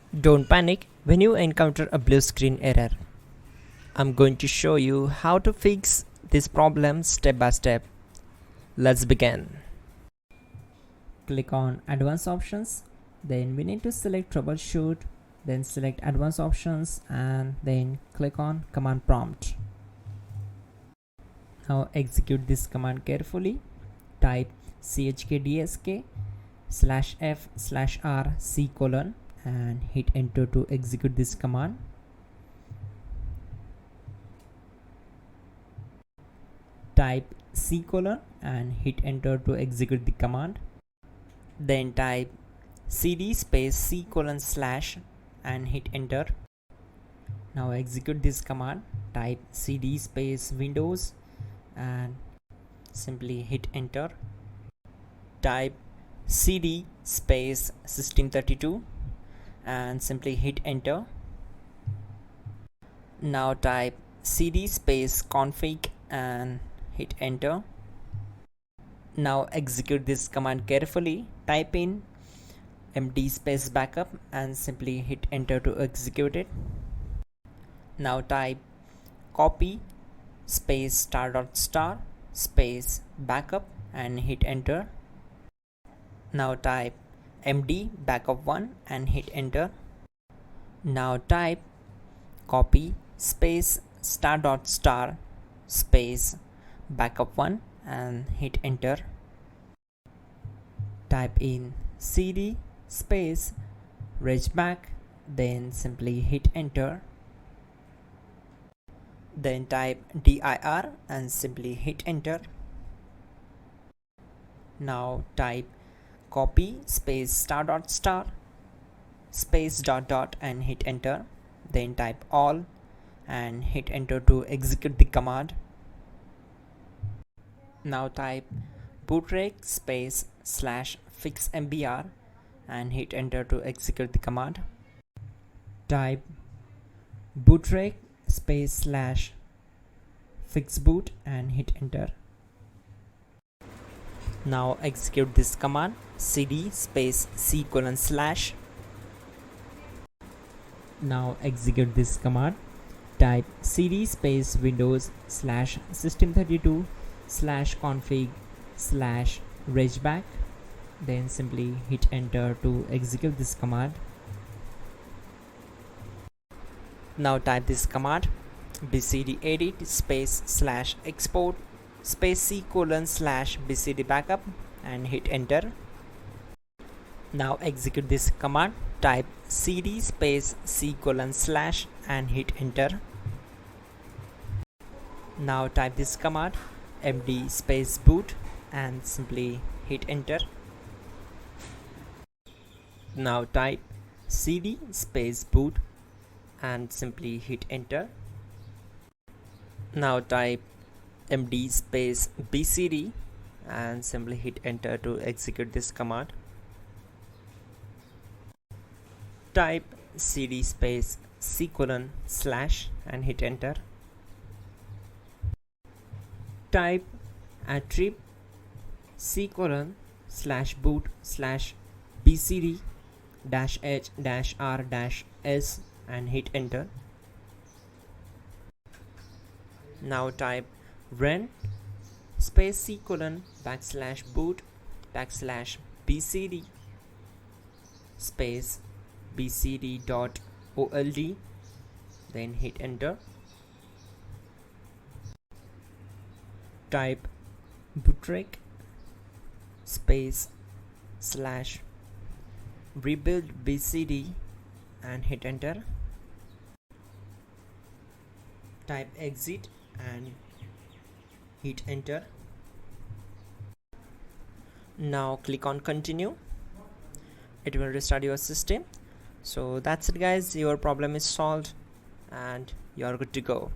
Don't panic when you encounter a blue screen error. I'm going to show you how to fix this problem step by step. Let's begin. Click on Advanced Options. Then we need to select Troubleshoot. Then select Advanced Options and then click on Command Prompt. Now execute this command carefully. Type chkdsk/f/r/c: and hit enter to execute this command. Type C: and hit enter to execute the command. Then type cd space C: / and hit enter. Now execute this command. Type cd space Windows and simply hit enter. Type cd space System32 and simply hit enter. Now type cd space config and hit enter. Now execute this command carefully. Type in md space backup and simply hit enter to execute it. Now type copy space *** space backup and hit enter. Now type md backup1 and hit enter. Now type copy space *** space backup1 and hit enter. Type in cd space regback, then simply hit enter. Then type dir and simply hit enter. Now type copy space *** space ... and hit enter. Then type all and hit enter to execute the command. Now type bootrec space /fixmbr and hit enter to execute the command. Type bootrec space /fixboot and hit enter. Now execute this command cd space C:/. Now execute this command. Type cd space Windows /System32 /config /regback, then simply hit enter to execute this command. Now type this command bcdedit space /export space C: /bcd backup and hit enter. Now execute this command. Type cd space C: / and hit enter. Now type this command md space boot and simply hit enter. Now type cd space boot and simply hit enter. Now type md space bcd and simply hit enter to execute this command. Type cd space C: / and hit enter. Type attrib C: / boot /bcd -h -r-s and hit enter. Now type run space C: /boot /bcd space bcd.old, then hit enter. Type bootrec space /rebuildbcd and hit enter. Type exit and hit enter. Now click on continue. It will restart your system. So that's it guys, your problem is solved and you're good to go.